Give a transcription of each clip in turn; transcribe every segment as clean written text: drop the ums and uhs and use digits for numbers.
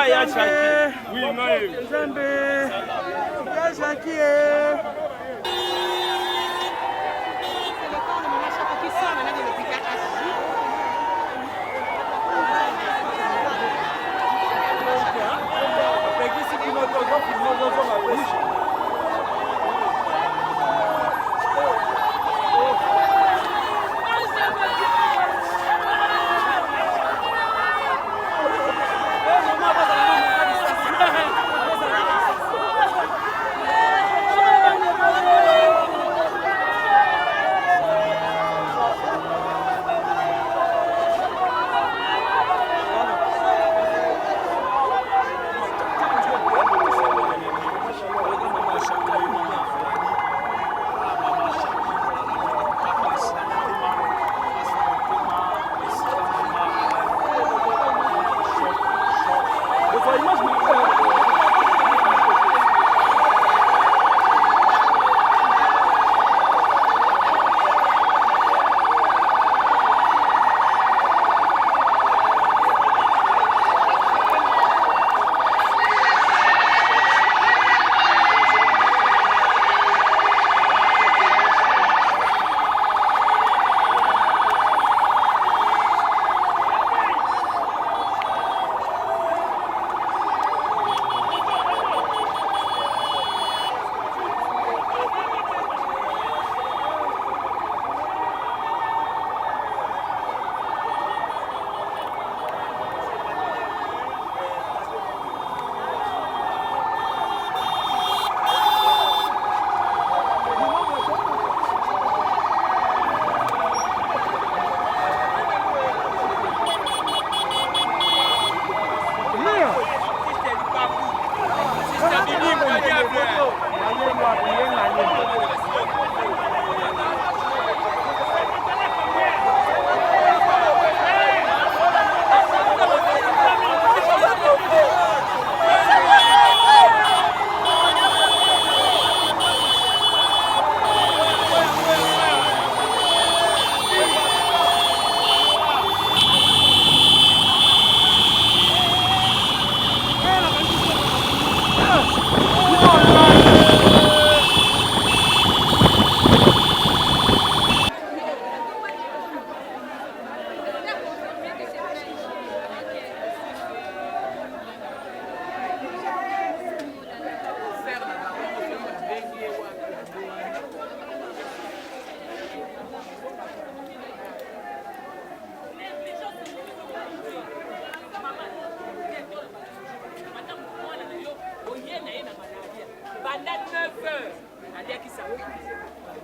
ya Jackie. Oui, moi. Nzambe. Ya Jackie.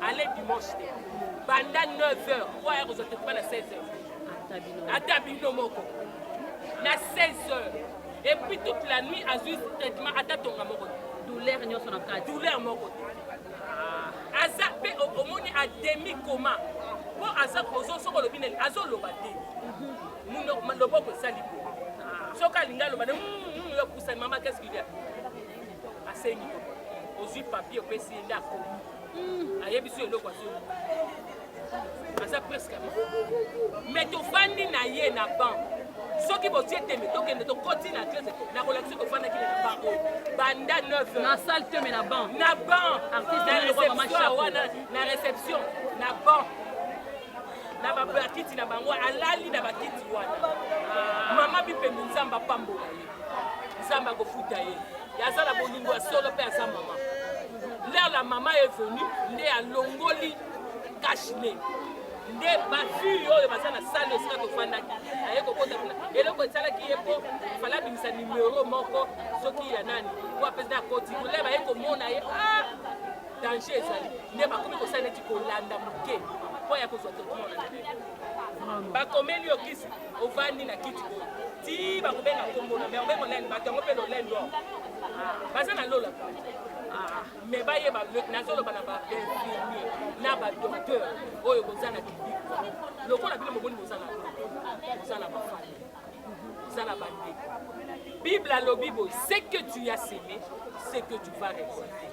Allez dimanche. Pendant 9h, pourquoi vous êtes pas à 16h? À Tabino Moko. À 16h. Et puis toute la nuit, à juste traitement, à Tatonga Moko. Douleur, nous sommes en cas. Douleur Moko. À Zapé, au monde, à demi-coma. Pour à Zapé, aux autres, le binel, à Zolo Bati. Nous ne pouvons pas salir. Soka Linga, le madame, maman, qu'est-ce qu'il y a? À Séni. Aux yeux papier, au PC, d'accord. Ayebisu eloko aza presque mais tovandi na ye na ban soki botie teme tokende tokoti na classe na kolakisi tofandaki na ban oyo banda 9 na salle teme na ban artiste na réception wana na réception na ban na bakiti na bango alali na bakiti wana mama bipembe nzamba pambola ye nzamba kofuta ye yazala bolingo ya solo mpe aza mama. Là, la maman est venue, elle a longoli caché. Des bafus, oh, la salle de sac au fanaki. Avec au côté de et le côté qui est pour, il fallait bien sa numéro, mon corps, ce qui est nani. Ou après ça, côté, vous l'avez avec au monde, ah, danger, ça. N'est pas comme ça, n'est-ce qu'on l'a ndamuké. Pour y avoir tout le monde. Bah, comme il y a qui, au vani na kiti. Si, bah, on va la combo, mais on va qu'on l'aide, bah, on va qu'on l'aide. Bah, ça n'a l'eau là. Mais ba yeba nazolo bana ba infirmier na ba docteur oyo bozana kibiko lokola bino moboni bozana ba fali bozana ba ndeko Bible alobi bo ce que tu as semé c'est que tu vas récolter.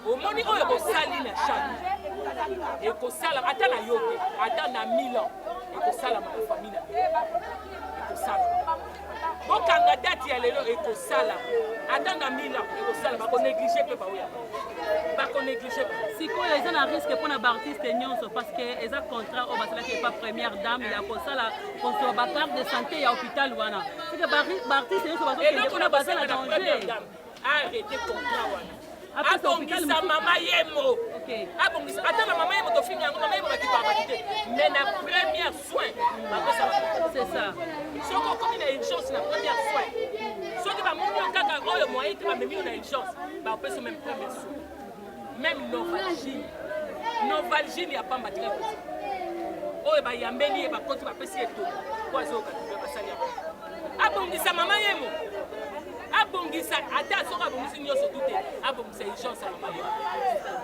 Au moni oyo bosali na chaque et ko sala ata na yote ata na 1000 ans et ko sala ma famille na et ko sala bokanga date ya lelo ekosala ata na 1000 ans ekosala bakonéglige mpe baoya bakonéglige sikoyo eza na risque mpona baartiste nyonso parce que eza contrat oyo basalaki epa première dame ya kosala kozwa bacarte de santé ya hôpital wana seke baartiste nyonso bazokende mpona baza na danger arrete contrat wana abongisa mama yemo abongisa ata na mama yemo tofinga yango mama yemo bakipaka te mais na première soin bakosala c'est ça soki okomi na urgence na première soin soki bamoni yo kaka oyo moyen te bamemi yo na urgence bapesa même première soin même novalgine ya pamba tika koza oyo bayambeli ye bakoti bapesi ye to po azoyoka basali yango abongisa mama yemo abongisa ata soki abongisi nyonso tu te abongisa urgence ya mama yemo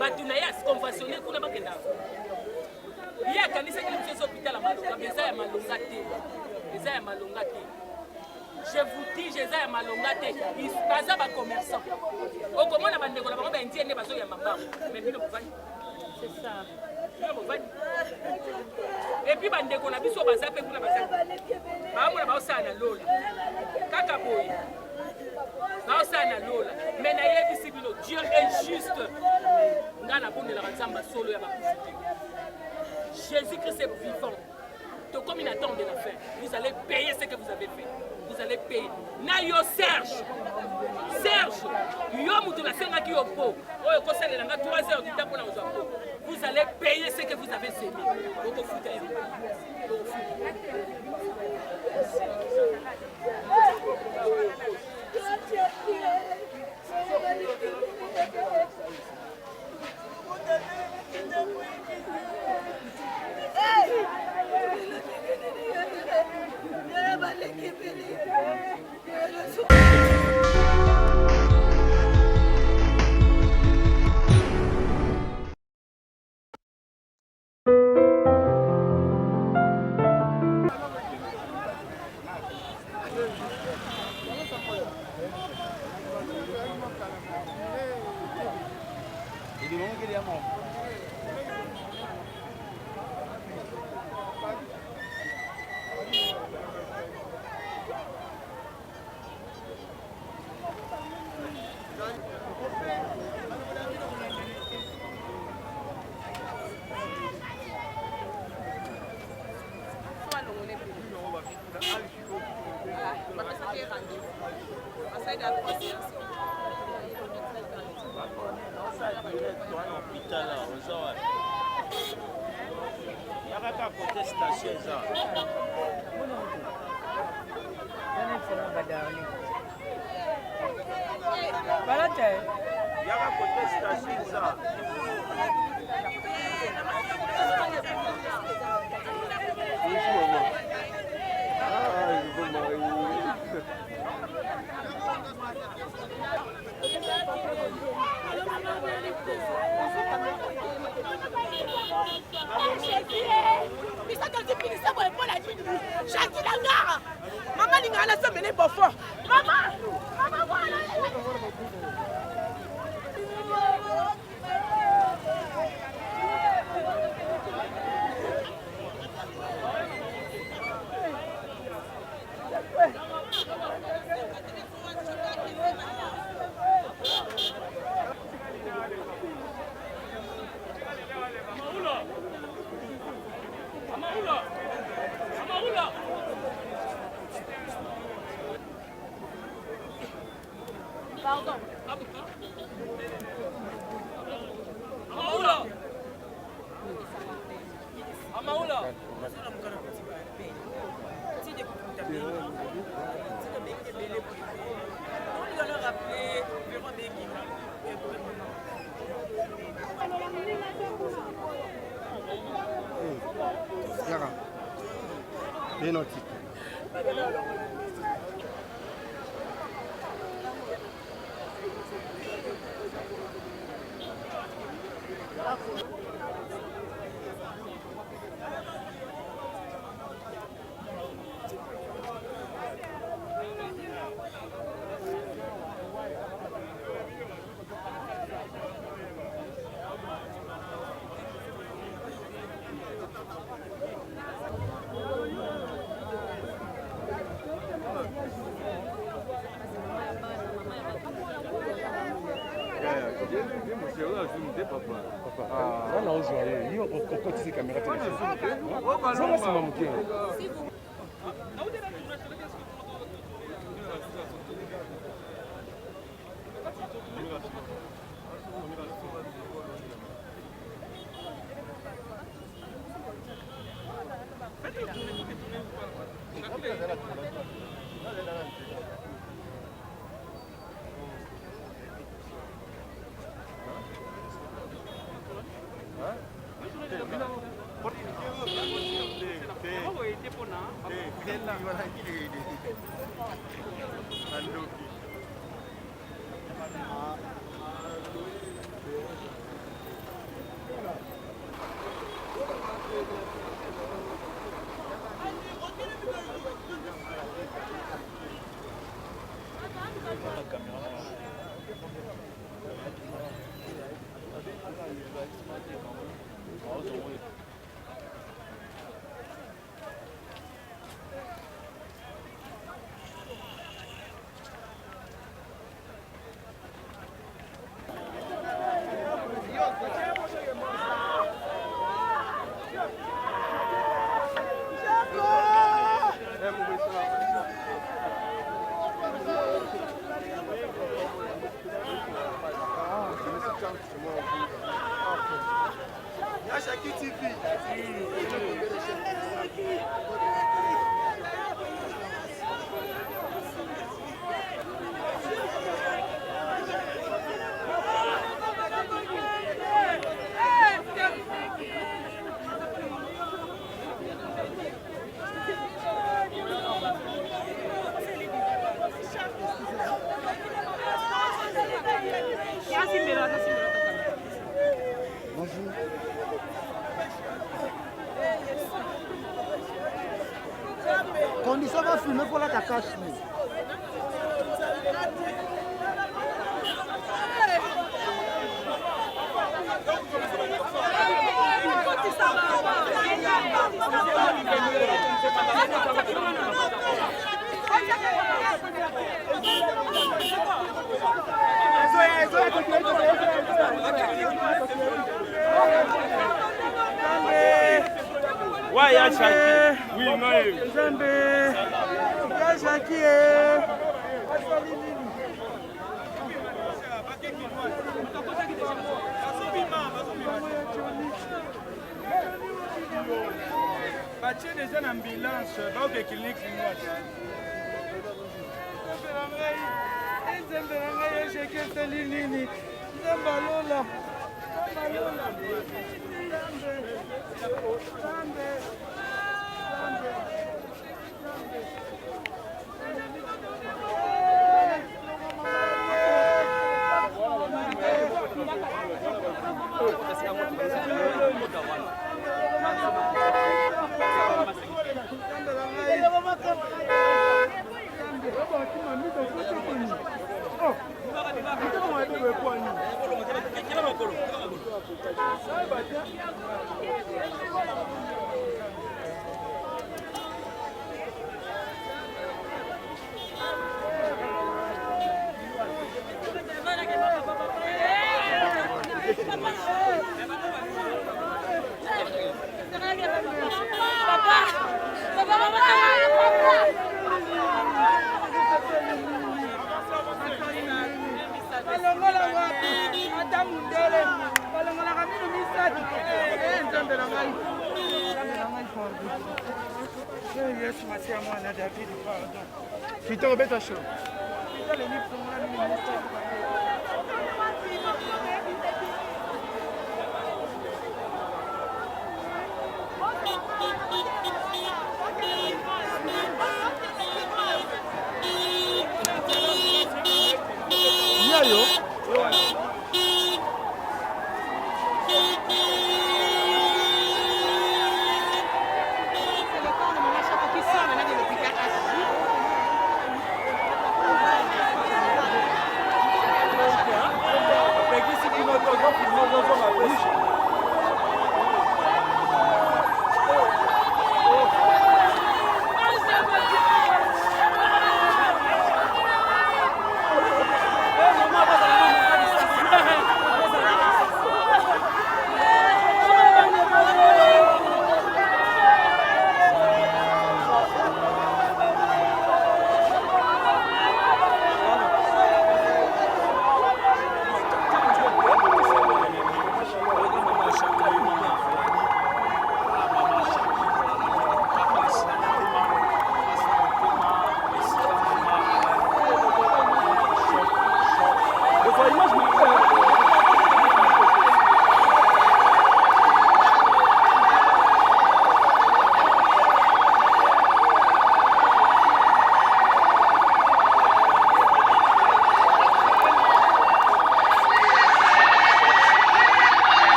bato na ye aconventionne kuna bakenda ye akanisaki mosusu hôpital ya malonga mais eza ya malonga te eza ya malonga te je vous dis eza ya malonga te baza bacommerçant okomona bandeko na bango baindie nde bazoyamba mbango mais bino bovani c'est ça bino bovani epuis bandeko na biso baza mpe kuna baza baomona baosala na lola kaka boye baosala na lola mais nayebisi bino dieu est juste nga nabondelaka nzambe solo ya bakufi te Jésus-Christ est vivant. Donc comme il attend de la fin, vous allez payer ce que vous avez fait. Vous allez payer. Nayo Serge, yo mutu la senga ki opo. Oyo ko sala nga 3 heures du temps pour la ozo. Vous allez payer ce que vous avez semé. Oko futa yo. Maman, il y a la semaine pour fort. Maman, voilà. Pardon. Amaoula. Yara. Benoti. wana ozwa ye yo okotisi kamera zonga nsima moke Condition va filmer pour la cache. Ouais, Yachaki. Oui, moi. Jambe. Yachaki. Batie déjà une ambulance, va au clinique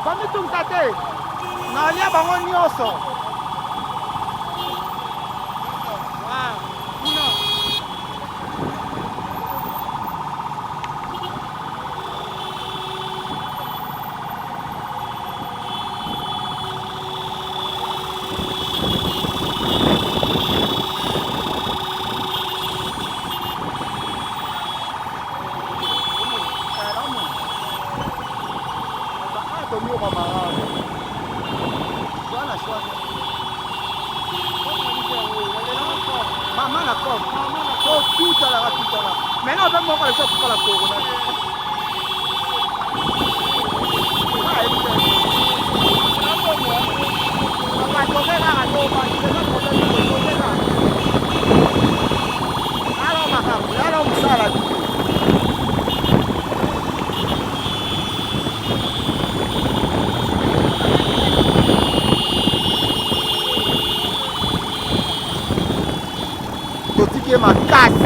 Bamitungisa te. Nalia bango nyonso. Maintenant, on va me faire pour la corona. Totiki makasi.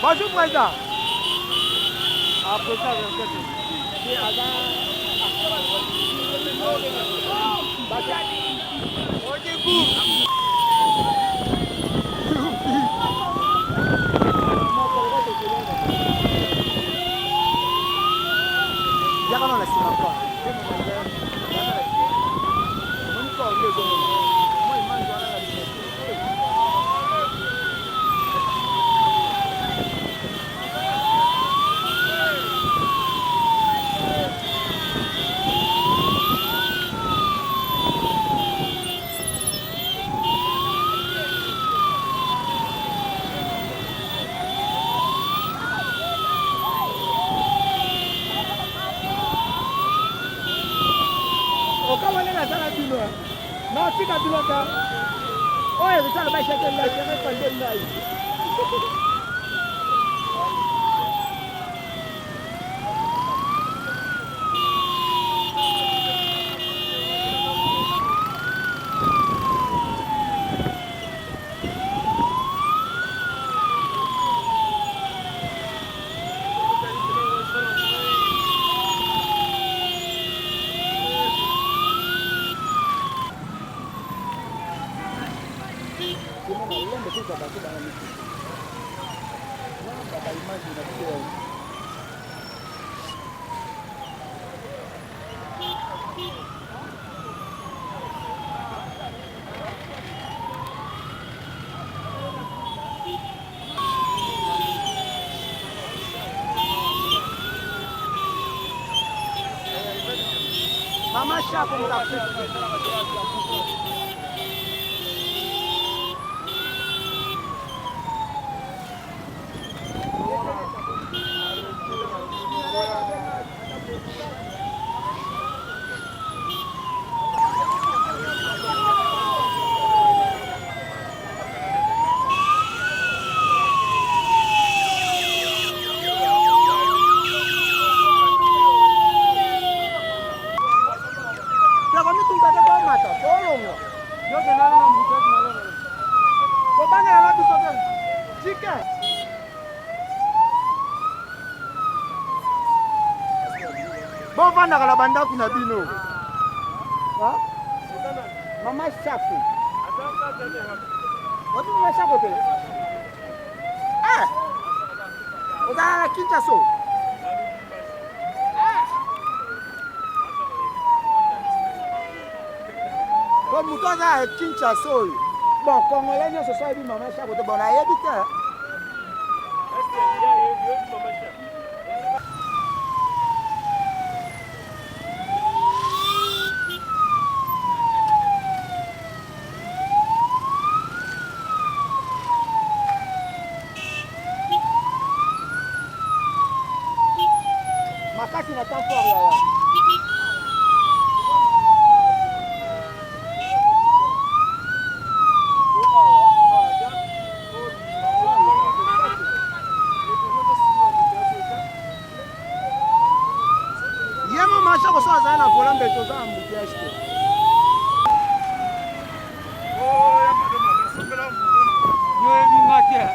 Bonjour, président. Après ça, non, tu as dit longtemps. Oh, il y a le bail chacun là, je vais prendre une bail. Mama chapo mtafiti. Mata, todo bovandaka na bandako na bino. Mama Chako. Wapi Mama Chako te? Ozala na Kinshasa. Comme nous sommes à Kinshasa, bon, Congolais, nous sommes à Mama Chako, bon, on a évité. Makasi na temps fort là. Yemo masha ko sa za na volambe to za mbutiaje to. Oh, ya madama nasopela mvuto. Yo ebi ngakia.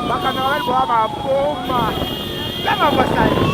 Makamera kwa mapoma. Kama basai.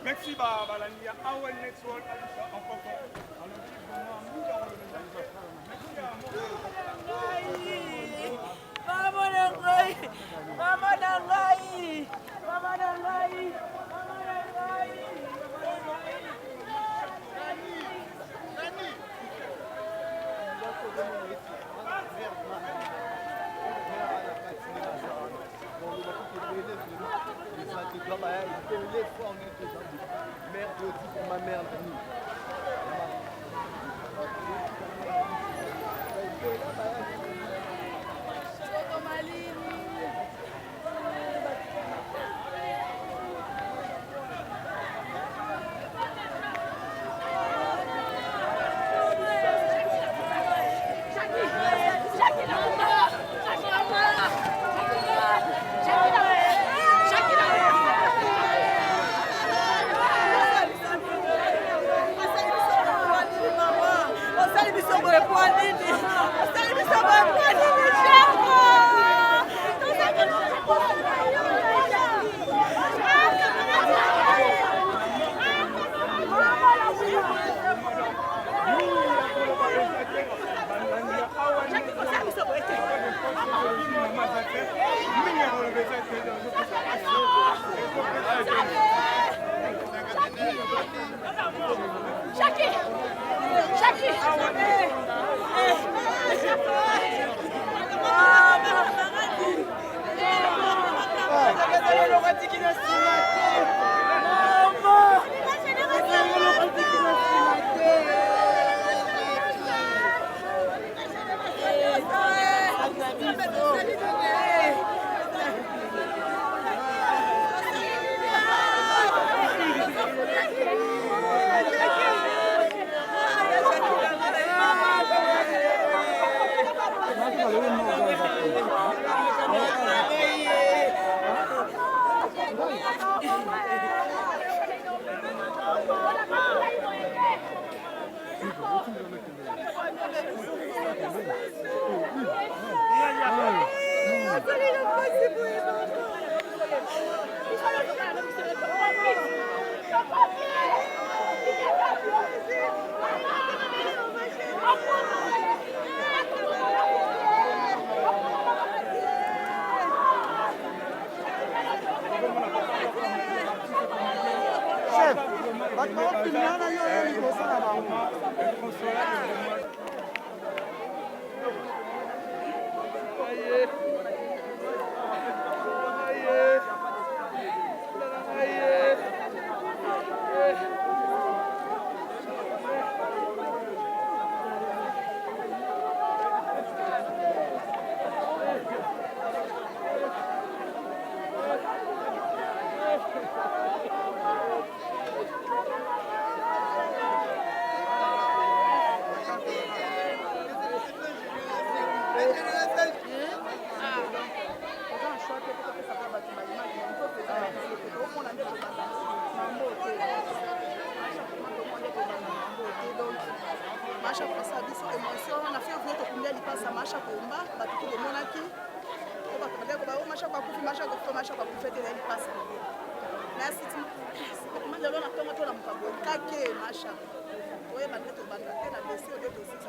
Merci Balandia. Our next one ma mère, Masha kwa sababu sio emotion na fio vyote kumbia lipasa masha kuomba batuku de monaki ko bakabia ko ba masha kwa kufi masha kwa kufete na lipasa na siti manja lona kama to na mkago kake masha wewe bandeto banda tena desio de sisi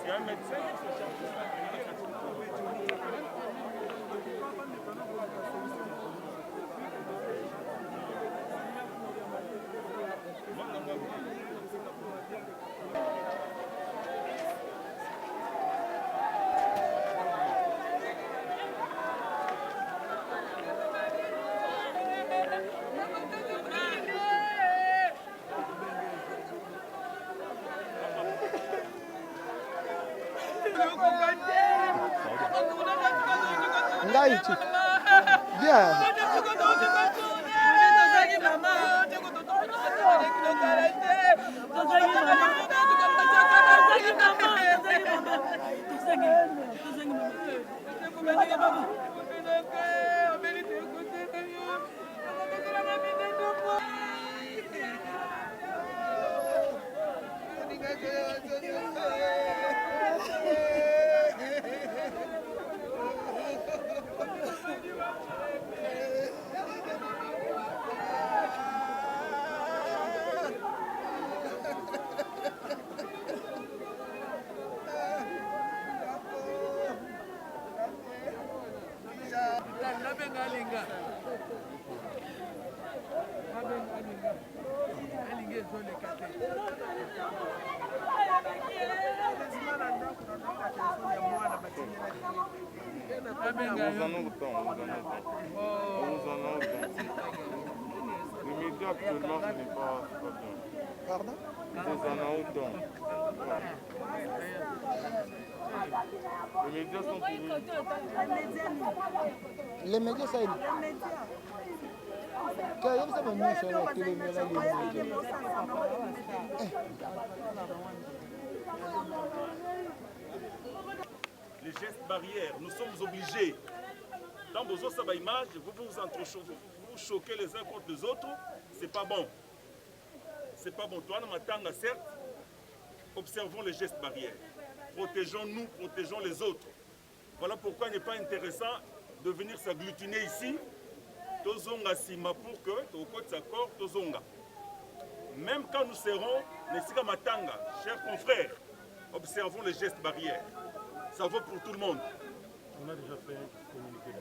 Il y a un médecin qui se charge de ça. Ngaiti. Bien. Alinga ezoleka te. Les médias actuellement, ce n'est pas bien. Pardon? Les médias sont pourris. Les médias, ça y est. Quand il y a des médias sur la télé, les gestes barrières, nous sommes obligés. Dans vos autres images, vous vous entrechoquez, vous choquez les uns contre les autres, c'est pas bon. C'est pas bon. Toi, Matanga, certes, observons les gestes barrières. Protégeons-nous, protégeons les autres. Voilà pourquoi il n'est pas intéressant de venir s'agglutiner ici. Tozonga Sima pour que, au côté de accord, Tozonga. Même quand nous serons, Nesika Matanga, chers confrères, observons les gestes barrières. Ça vaut pour tout le monde. On a déjà fait communiquer.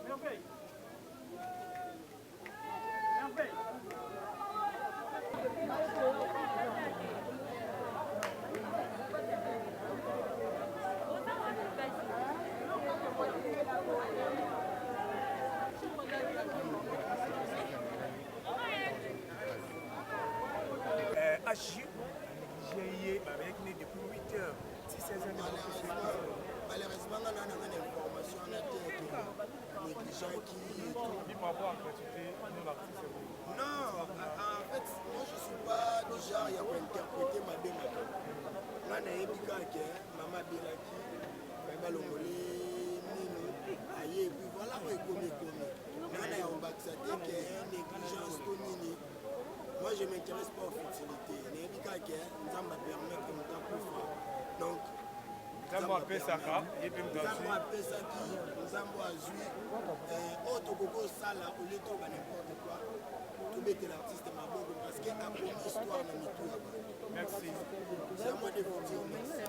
Merveille. Depuis 8 heures, 16 heures. Malheureusement, on a une information négligent qui... Non, en fait, moi je ne suis pas du genre qui a interprété ma démarche. Moi, je suis maman Bilaki, Maman Longolé, Nino, Aïe, et puis voilà, on est commis. Moi, je suis ambassadeur qui est une négligence Tonini. Moi, je ne m'intéresse pas aux futilités. Je suis dit que nous allons permettre de nous faire. Donc, nous allons faire ça qui nous allons jouer. Autre Gogo Sala, au lieu de n'importe quoi, tout mettre l'artiste Maboko parce qu'il y a une histoire dans le tour. Merci. C'est à moi de vous dire merci.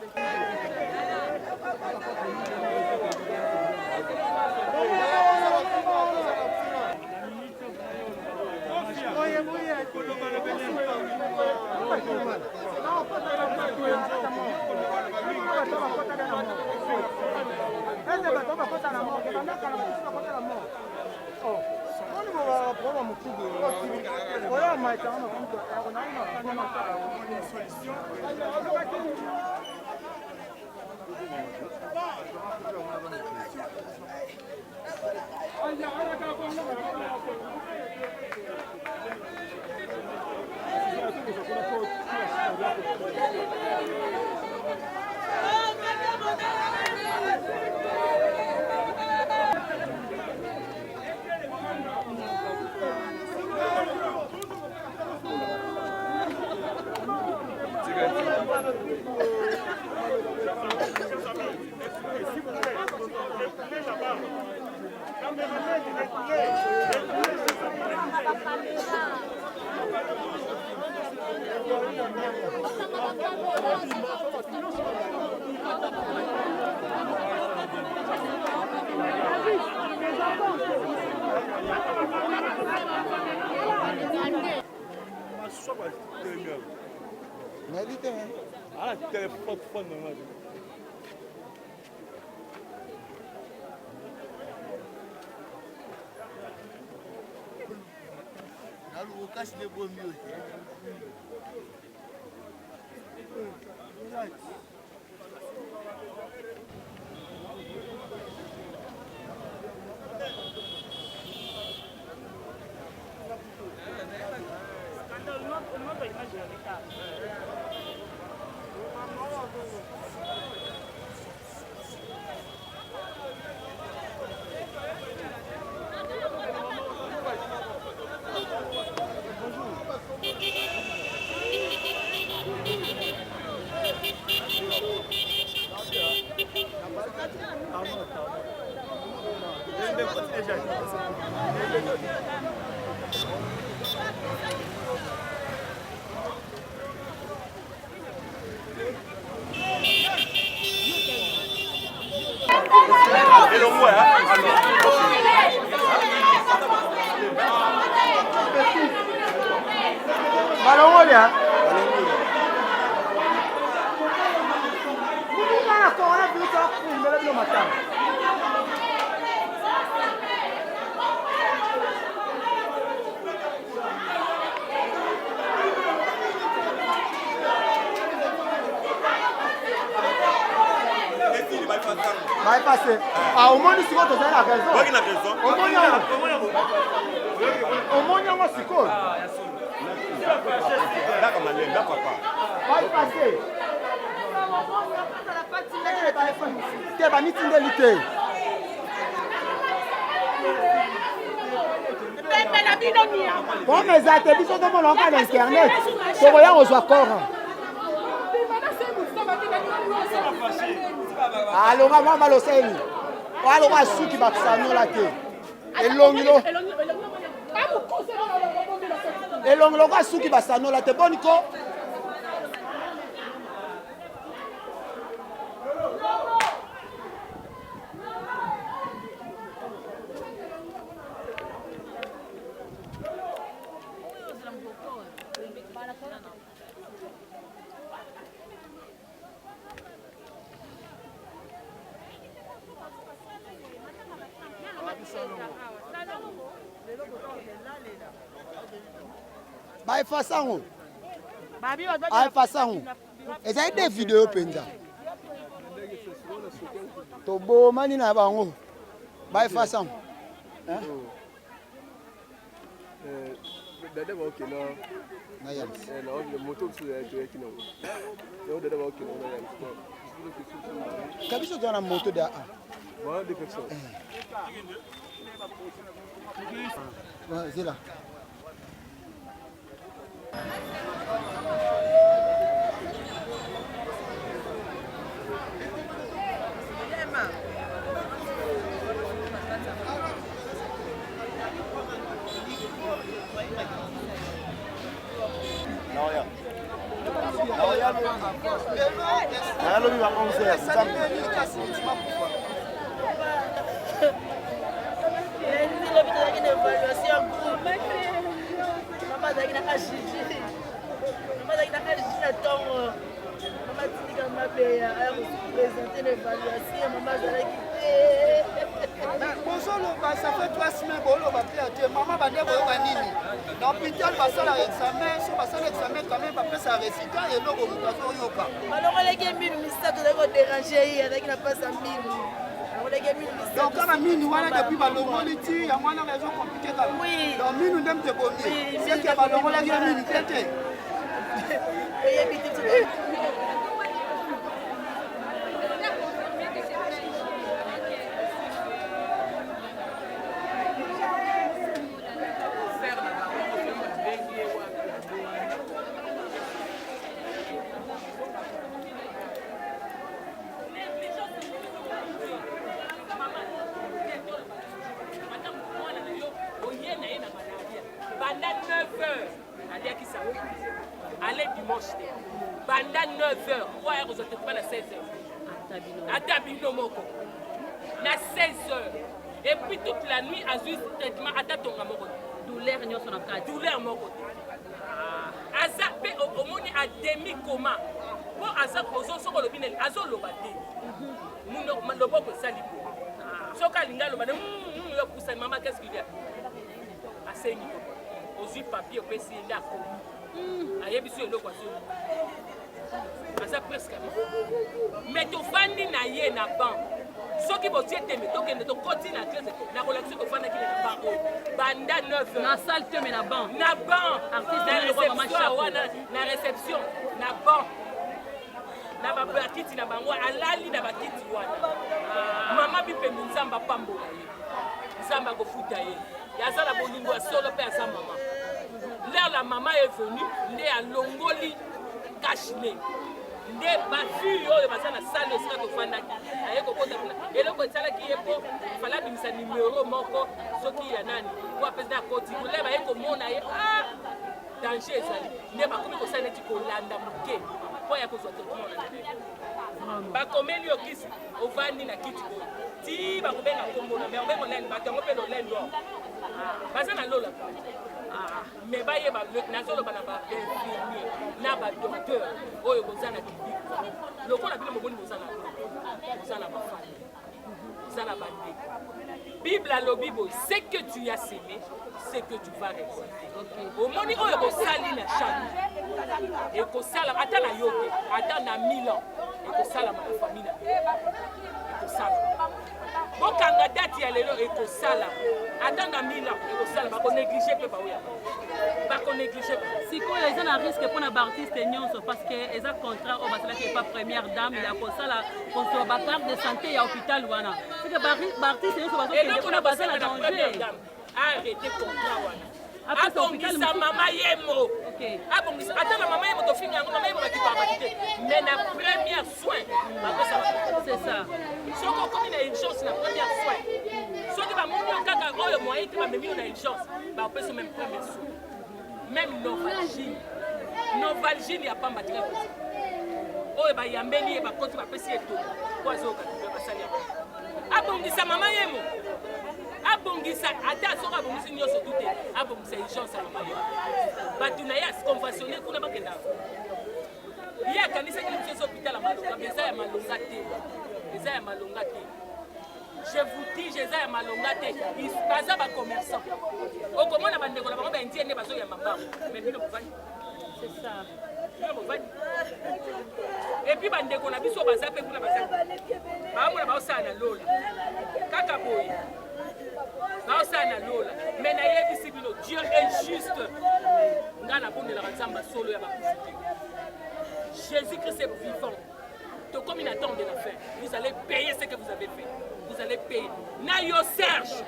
matanga. Bypassé. Ah, au moins, si vous avez la raison. Oui, la raison. Au moins, il y a un psycho. D'accord, madame, d'accord, papa. Bypassé. T'es pas ni tindélité. Bon, mais ça, t'es dit que tout le monde a l'internet. Tu vois, on reçoit corps. Alors, moi, je vais le alors, je suis qui va s'en là. Et l'onglo. Et l'onglo, je suis qui va s'en là. T'es bon, Nico? Bah, il faut ça. Ah, il faut ça. Et ça, des vidéos penza. To bo mani na bango. Bah, il faut ça. Hein? Dada ba okay no. Na yam. No, le moto su ya je kino. No dada ba okay no na yam. Kabiso tona moto da. Voilà des personnes. C'est là. Ça fait 3 semaines que maman va dire dans l'hôpital, va faire l'examen, si on va faire l'examen, quand même, après ça récitant et donc on va faire yoga. Alors, on a les gamins, ça doit déranger avec la passe à mine. Donc, quand la mine, voilà, depuis Balongoliti, il y a une raison compliquée. Oui. Donc, mine, nous devons te bonner. C'est que Balongoliti, il y a une mine. Allez dimanche, pendant 9h, pourquoi vous n'êtes pas à 16h? À Tabino Moko. À 16h. Et puis toute la nuit, à juste traitement, à Tatonga Moko. Douleur, nous sommes en cas. Douleur Moko. À ça, au monde à demi-coma. Pour à ça, aux autres, sur le binel, à ça, le bâti. Nous ne pouvons pas ça. Soka Linga, le madame, maman, qu'est-ce qu'il y a? À 5 minutes. Aux yeux papier, au PC, d'accord. Ayebisu eloko aso asa presque mais to fandi na ye na ban soki botie teme to kende to koti na classe na relation to fanda ki na ban o banda 9 na salle teme na ban artiste na réception na ban na ba bakiti na bango alali na bakiti wana mama bipe nzamba pambola ye nzamba go futa ye yaza la bolingo solo pe asa mama. Là, la maman est venue, née à Longoli, Kachine. Née battue, il va la salle de ça de Fandaki. Et le côté qui est pour, il fallait qu'il y ait un numéro, moko, ce qui y a nani. Pour appeler la côte, il voulait que mon aïe, danger, ça. Née pas comme ça, n'est-ce qu'on l'a ndamuké. Pour y avoir ce traitement. Ba comme lui au kiss, au vani na kiti. Si ba kobe na kombo na, mais on va l'en battre, on peut le l'en. Parce que na lola. Mais ba ye ba na solo ba na ba infirmier na ba docteur oyo bozana kibiko lokola bino moboni bozana ba fa kozala bandeko. Bible alobi boye, ce que tu as semé, c'est que tu vas récolter. Omoni oyo kosali na chambre. Ekosala ata na yo te, ata na 1000 ans. Ekosala ma famille na. Ekosala. Bokanga date ya lelo ekosala. Ata na 1000 ans ekosala ba ko négliger pe ba oya. Ba ko négliger. Sikoyo eza na risque pour na artiste nyonso parce que eza contrat au basala qui est pas première dame ya kosala konso ba carte de santé ya hôpital wana. C'est que artiste nyonso bazo kende pour na basala danger. Arrêtez contrat wana. Abongisa mama yemo. Abongisa ata na mama yemo to finga mama yemo bakita bakite. Mais na première soin. C'est ça. Soko comme une urgence na première soin. Soki ba moyo kaka oyo moyen te ba memi na urgence. Ba peso même première soin. Même Novalgine ya pamba tika ko. Oyo ba yambeli ba koti ba pesi eto. Kwa zoka ba sali ya. Abongisa mama yemo. Abongisa ata soka abongisa nyoso tute. Abongisa urgence ya mama yemo. Batu na ya conventionné kuna bakenda. Ya kanisa ki mchezo hôpital malonga, beza ya malonga te. Beza ya malonga te. Je vous dis, Jésus ya malonga te. Ils baza ba commerçant. O komona bandeko na bango ba ndie ne bazo ya mamba. Mais bino bovani. C'est ça. Bino bovani. Et puis bandeko na biso baza pe kuna baza. Ba mona ba osana lola. Kaka boy. Ba osana lola. Mais na yebisi bino Dieu est juste. Ngana bondela nzamba solo ya ba kufuti. Jésus-Christ est vivant. Donc comme il attend de la fin, vous allez payer ce que vous avez fait. Vous allez payer. Nayo Serge.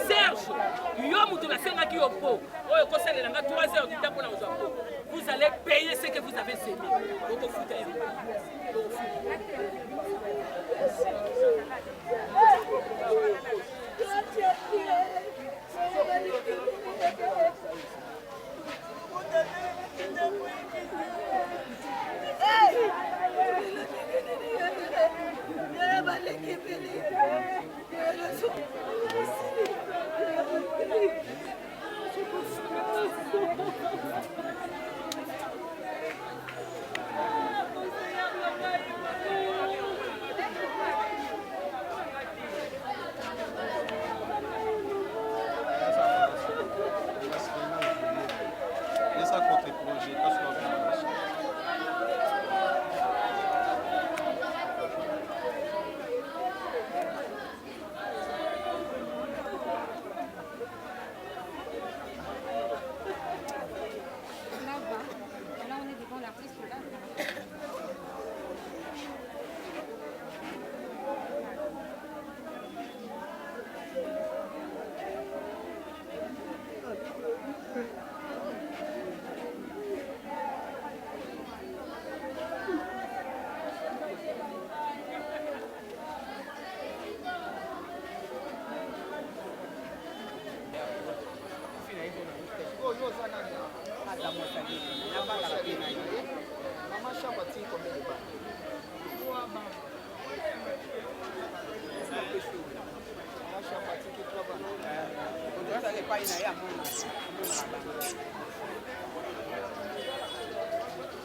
Serge. Vous allez payer ce que vous avez semé. Pas